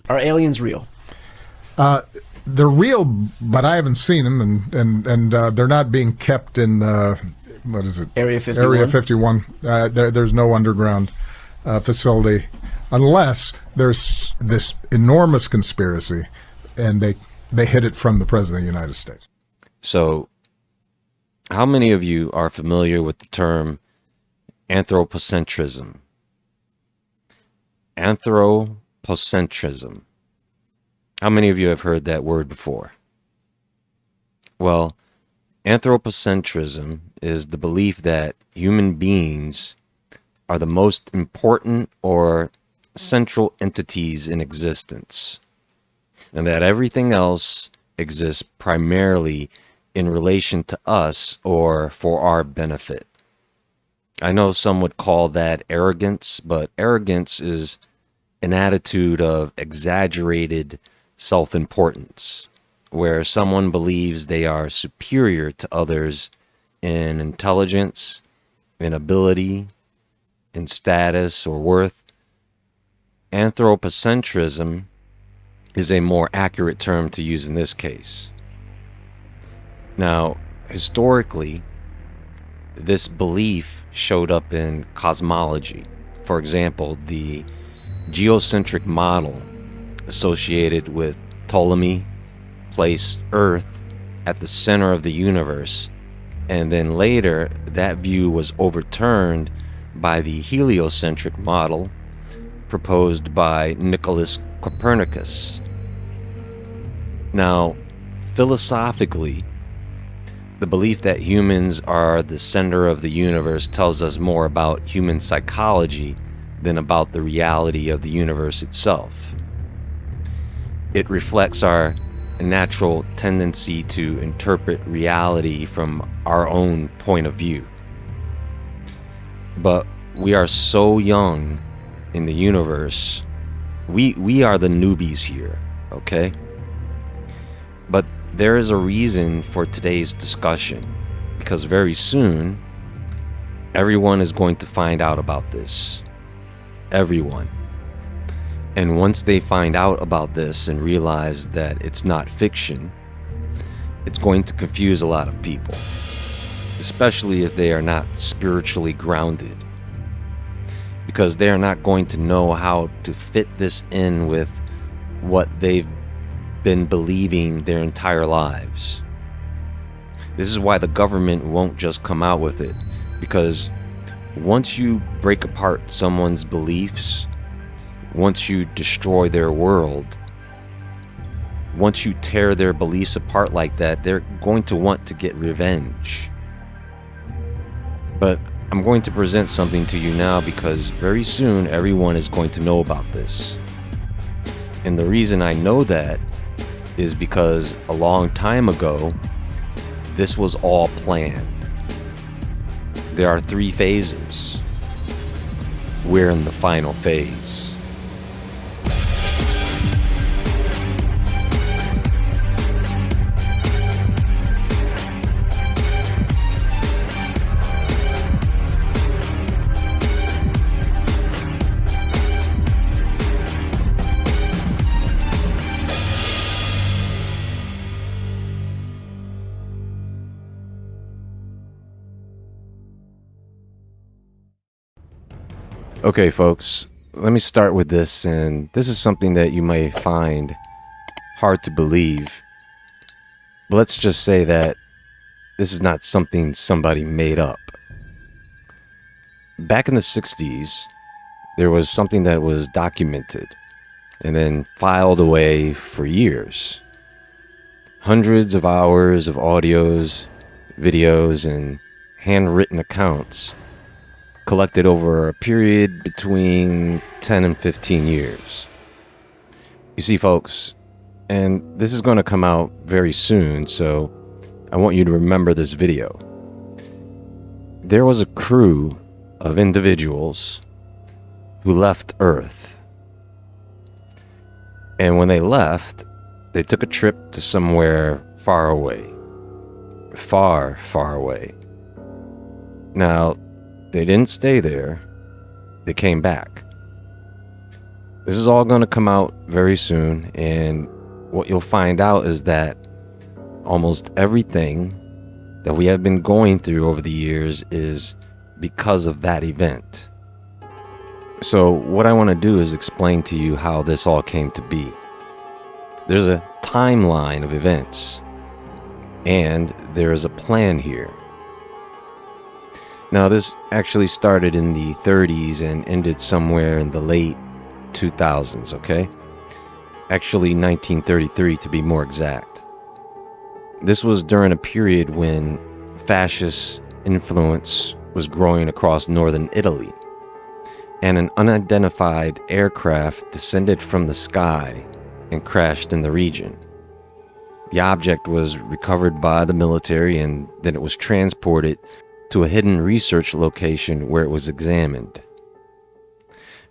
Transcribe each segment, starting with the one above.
Are aliens real? They're real, but I haven't seen them, and they're not being kept in what is it? Area 51? Area 51. There's no underground facility, unless there's this enormous conspiracy, and they hid it from the President of the United States. So, how many of you are familiar with the term Anthropocentrism? Anthropocentrism. How many of you have heard that word before? Well, anthropocentrism is the belief that human beings are the most important or central entities in existence, and that everything else exists primarily in relation to us or for our benefit. I know some would call that arrogance, but arrogance is an attitude of exaggerated self-importance, where someone believes they are superior to others in intelligence, in ability, in status or worth. Anthropocentrism is a more accurate term to use in this case. Now, historically, this belief showed up in cosmology. For example, the geocentric model associated with Ptolemy placed Earth at the center of the universe, and then later that view was overturned by the heliocentric model proposed by Nicholas Copernicus. Now, philosophically, the belief that humans are the center of the universe tells us more about human psychology than about the reality of the universe itself. It reflects our natural tendency to interpret reality from our own point of view. But we are so young in the universe. We are the newbies here, okay? But there is a reason for today's discussion, because very soon everyone is going to find out about this. Everyone. And once they find out about this and realize that it's not fiction, it's going to confuse a lot of people, especially if they are not spiritually grounded, because they are not going to know how to fit this in with what they've been believing their entire lives. This is why the government won't just come out with it, because once you break apart someone's beliefs, once you destroy their world, once you tear their beliefs apart like that, they're going to want to get revenge. But I'm going to present something to you now, because very soon everyone is going to know about this. And the reason I know that is because a long time ago, this was all planned. There are 3 phases. We're in the final phase. Okay, folks, let me start with this, and this is something that you may find hard to believe. But let's just say that this is not something somebody made up. Back in the 60s, there was something that was documented and then filed away for years. Hundreds of hours of audios, videos, and handwritten accounts collected over a period between 10 and 15 years. You see, folks, and this is going to come out very soon, so I want you to remember this video. There was a crew of individuals who left Earth. And when they left, they took a trip to somewhere far away. Far, far away. Now, they didn't stay there. They came back. This is all going to come out very soon, and what you'll find out is that almost everything that we have been going through over the years is because of that event. So what I want to do is explain to you how this all came to be. There's a timeline of events, and there is a plan here. Now, this actually started in the 30s and ended somewhere in the late 2000s, okay? Actually 1933 to be more exact. This was during a period when fascist influence was growing across northern Italy, and an unidentified aircraft descended from the sky and crashed in the region. The object was recovered by the military, and then it was transported to a hidden research location where it was examined.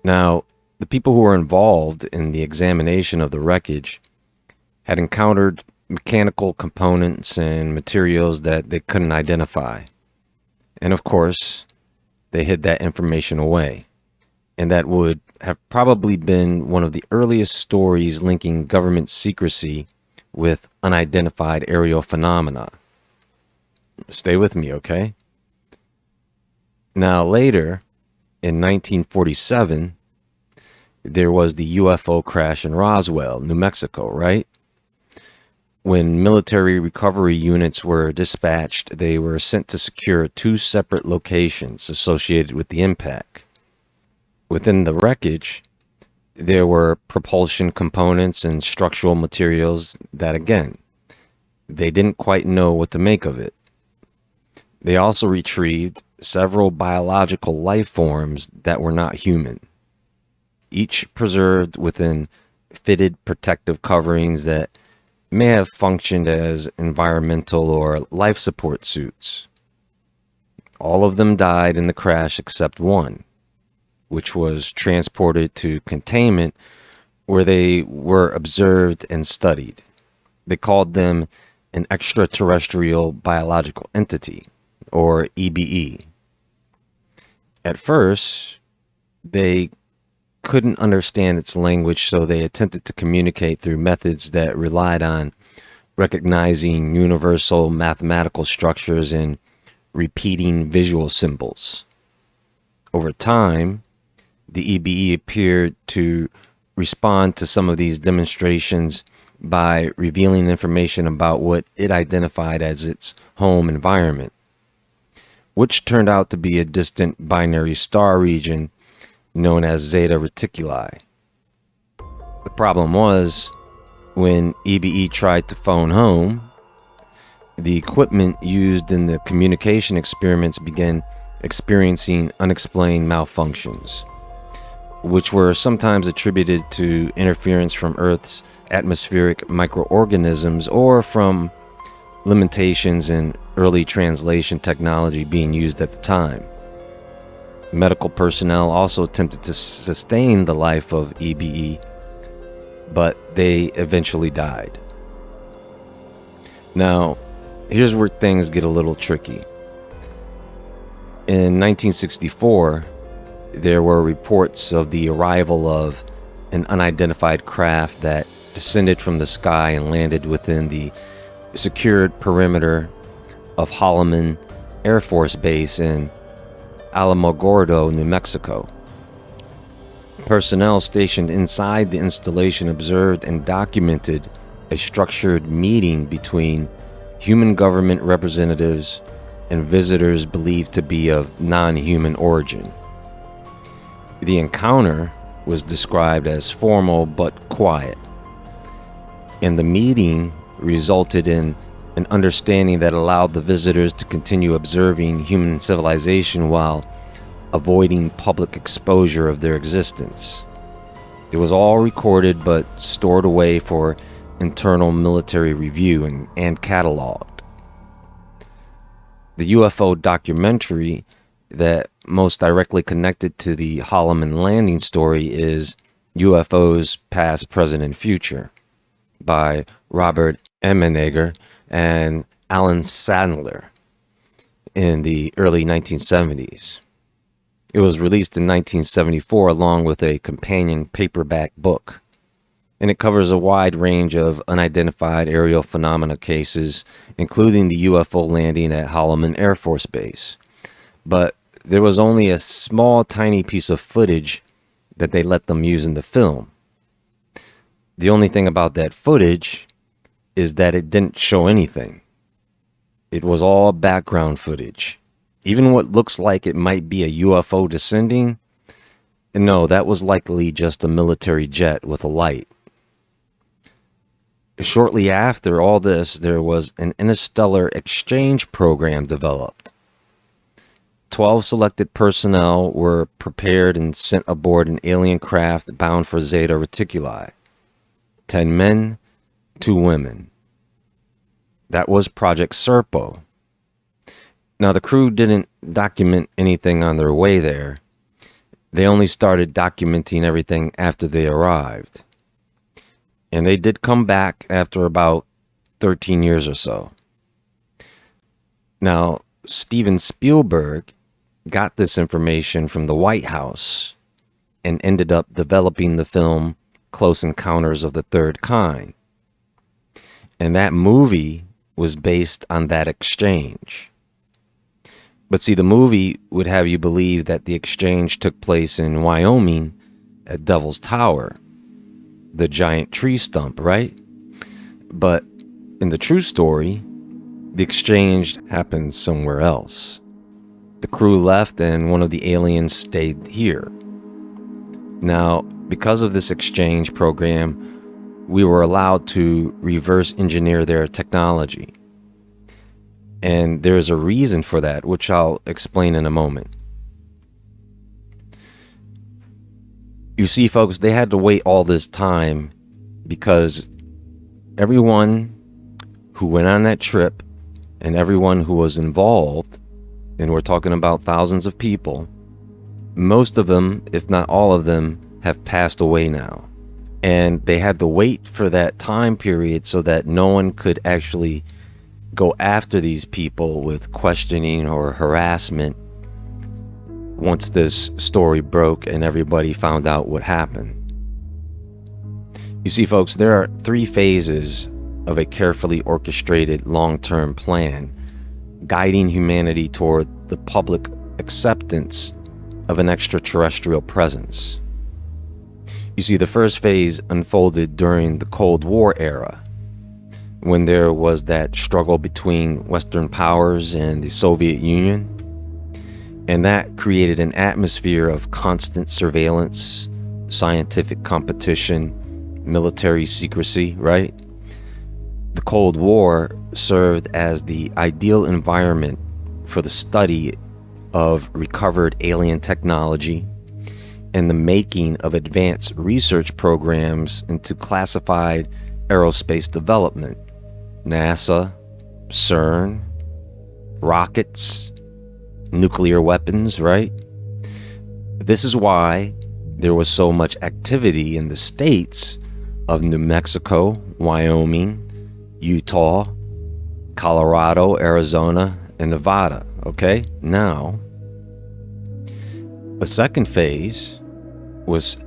Now, the people who were involved in the examination of the wreckage had encountered mechanical components and materials that they couldn't identify. And of course, they hid that information away. And that would have probably been one of the earliest stories linking government secrecy with unidentified aerial phenomena. Stay with me, okay? Now, later, in 1947, there was the UFO crash in Roswell, New Mexico, right? When military recovery units were dispatched, they were sent to secure 2 separate locations associated with the impact. Within the wreckage, there were propulsion components and structural materials that, again, they didn't quite know what to make of it. They also retrieved several biological life forms that were not human, each preserved within fitted protective coverings that may have functioned as environmental or life support suits. All of them died in the crash except one, which was transported to containment where they were observed and studied. They called them an extraterrestrial biological entity, or EBE. At first, they couldn't understand its language, so they attempted to communicate through methods that relied on recognizing universal mathematical structures and repeating visual symbols. Over time, the EBE appeared to respond to some of these demonstrations by revealing information about what it identified as its home environment, which turned out to be a distant binary star region known as Zeta Reticuli. The problem was, when EBE tried to phone home, the equipment used in the communication experiments began experiencing unexplained malfunctions, which were sometimes attributed to interference from Earth's atmospheric microorganisms or from limitations in early translation technology being used at the time. Medical personnel also attempted to sustain the life of EBE, but they eventually died. Now, here's where things get a little tricky. In 1964, there were reports of the arrival of an unidentified craft that descended from the sky and landed within the secured perimeter of Holloman Air Force Base in Alamogordo, New Mexico. Personnel stationed inside the installation observed and documented a structured meeting between human government representatives and visitors believed to be of non-human origin. The encounter was described as formal but quiet, and the meeting resulted in an understanding that allowed the visitors to continue observing human civilization while avoiding public exposure of their existence. It was all recorded but stored away for internal military review and cataloged. The UFO documentary that most directly connected to the Holloman landing story is UFOs Past, Present, and Future by Robert Emmenegger and Alan Sandler in the early 1970s. It was released in 1974 along with a companion paperback book. And it covers a wide range of unidentified aerial phenomena cases, including the UFO landing at Holloman Air Force Base. But there was only a small, tiny piece of footage that they let them use in the film. The only thing about that footage is that it didn't show anything. It was all background footage. Even what looks like it might be a UFO descending, no, that was likely just a military jet with a light. Shortly after all this, there was an interstellar exchange program developed. 12 selected personnel were prepared and sent aboard an alien craft bound for Zeta Reticuli. 10 men, 2 women. That was Project Serpo. Now, the crew didn't document anything on their way there. They only started documenting everything after they arrived. And they did come back after about 13 years or so. Now, Steven Spielberg got this information from the White House and ended up developing the film Close Encounters of the Third Kind. And that movie was based on that exchange. But see, the movie would have you believe that the exchange took place in Wyoming at Devil's Tower, the giant tree stump, right? But in the true story, the exchange happened somewhere else. The crew left and one of the aliens stayed here. Now, because of this exchange program, we were allowed to reverse engineer their technology. And there's a reason for that, which I'll explain in a moment. You see, folks, they had to wait all this time because everyone who went on that trip and everyone who was involved, and we're talking about thousands of people, most of them, if not all of them, have passed away now. And they had to wait for that time period so that no one could actually go after these people with questioning or harassment once this story broke and everybody found out what happened. You see, folks, there are 3 phases of a carefully orchestrated long-term plan guiding humanity toward the public acceptance of an extraterrestrial presence. You see, the first phase unfolded during the Cold War era, when there was that struggle between Western powers and the Soviet Union. And that created an atmosphere of constant surveillance, scientific competition, military secrecy, right? The Cold War served as the ideal environment for the study of recovered alien technology and the making of advanced research programs into classified aerospace development. NASA, CERN, rockets, nuclear weapons, right? This is why there was so much activity in the states of New Mexico, Wyoming, Utah, Colorado, Arizona, and Nevada, okay? Now, the second phase was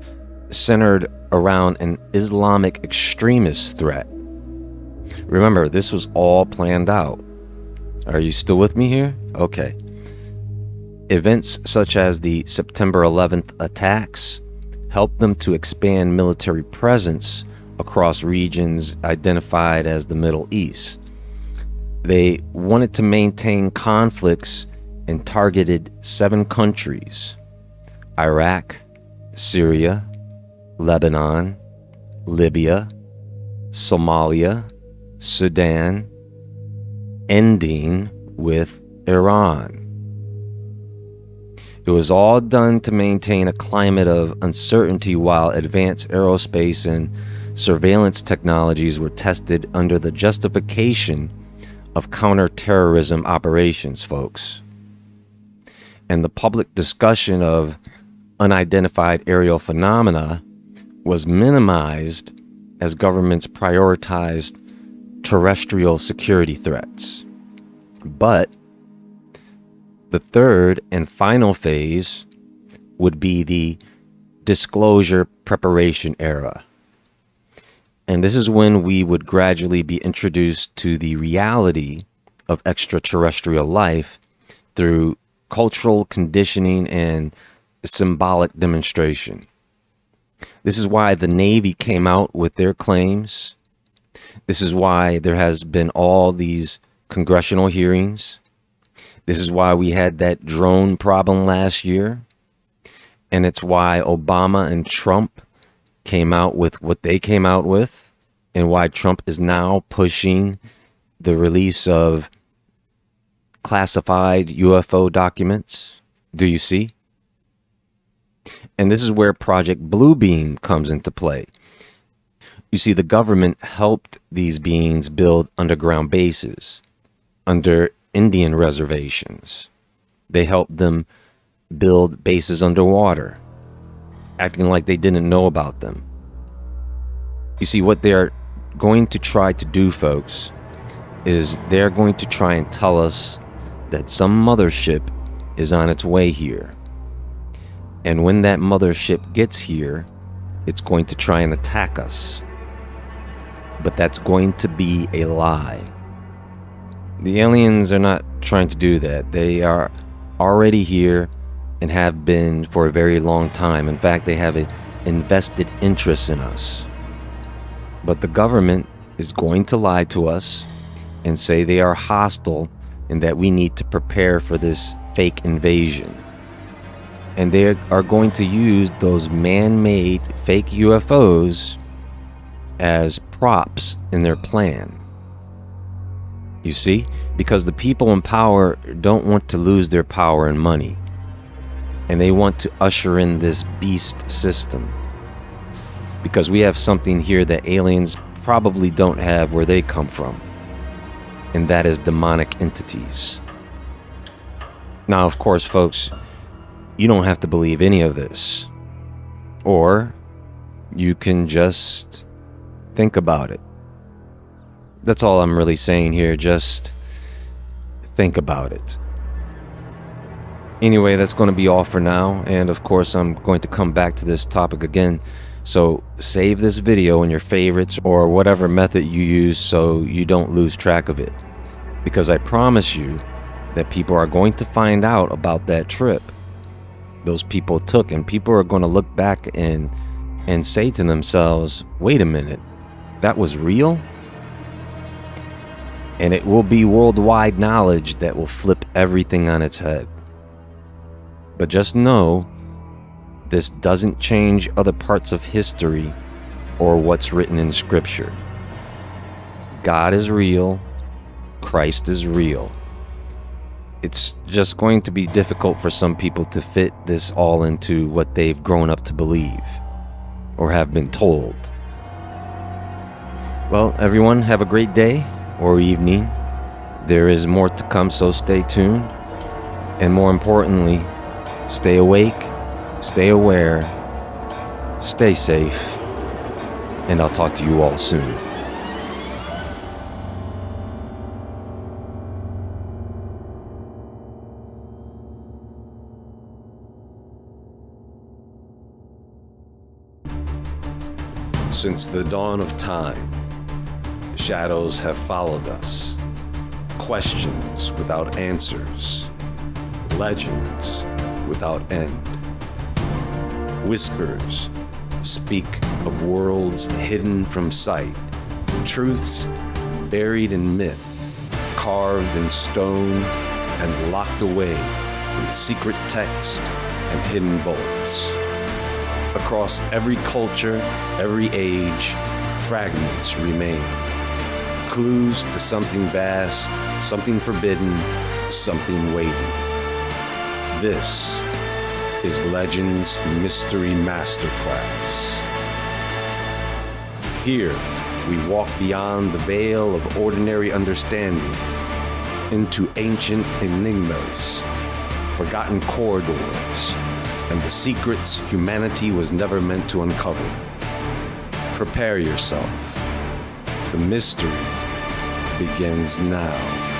centered around an Islamic extremist threat. Remember, this was all planned out. Are you still with me here? Okay. Events such as the September 11th attacks helped them to expand military presence across regions identified as the Middle East. They wanted to maintain conflicts and targeted 7 countries: Iraq, Syria, Lebanon, Libya, Somalia, Sudan, ending with Iran. It was all done to maintain a climate of uncertainty while advanced aerospace and surveillance technologies were tested under the justification of counterterrorism operations, folks. And the public discussion of unidentified aerial phenomena was minimized as governments prioritized terrestrial security threats. But the third and final phase would be the disclosure preparation era. And this is when we would gradually be introduced to the reality of extraterrestrial life through cultural conditioning and symbolic demonstration. This is why the Navy came out with their claims. This is why there has been all these congressional hearings. This is why we had that drone problem last year. And it's why Obama and Trump came out with what they came out with, and why Trump is now pushing the release of classified UFO documents. Do you see? And this is where Project Bluebeam comes into play. You see, the government helped these beings build underground bases under Indian reservations. They helped them build bases underwater, acting like they didn't know about them. You see, what they're going to try to do, folks, is they're going to try and tell us that some mothership is on its way here. And when that mothership gets here, it's going to try and attack us. But that's going to be a lie. The aliens are not trying to do that. They are already here and have been for a very long time. In fact, they have an invested interest in us. But the government is going to lie to us and say they are hostile and that we need to prepare for this fake invasion. And they are going to use those man-made fake UFOs as props in their plan. You see? Because the people in power don't want to lose their power and money. And they want to usher in this beast system. Because we have something here that aliens probably don't have where they come from. And that is demonic entities. Now, of course, folks, you don't have to believe any of this. Or you can just think about it. That's all I'm really saying here. Just think about it. Anyway, that's going to be all for now. And of course, I'm going to come back to this topic again. So save this video in your favorites or whatever method you use so you don't lose track of it. Because I promise you that people are going to find out about that trip those people took, and people are going to look back and say to themselves, wait a minute, that was real? And it will be worldwide knowledge that will flip everything on its head. But just know, this doesn't change other parts of history or what's written in Scripture. God is real. Christ is real. It's just going to be difficult for some people to fit this all into what they've grown up to believe or have been told. Well, everyone, have a great day or evening. There is more to come, so stay tuned. And more importantly, stay awake, stay aware, stay safe, and I'll talk to you all soon. Since the dawn of time, shadows have followed us. Questions without answers. Legends without end. Whispers speak of worlds hidden from sight. Truths buried in myth, carved in stone, and locked away in secret text and hidden vaults. Across every culture, every age, fragments remain. Clues to something vast, something forbidden, something waiting. This is Legends Mystery Masterclass. Here, we walk beyond the veil of ordinary understanding into ancient enigmas, forgotten corridors, and the secrets humanity was never meant to uncover. Prepare yourself. The mystery begins now.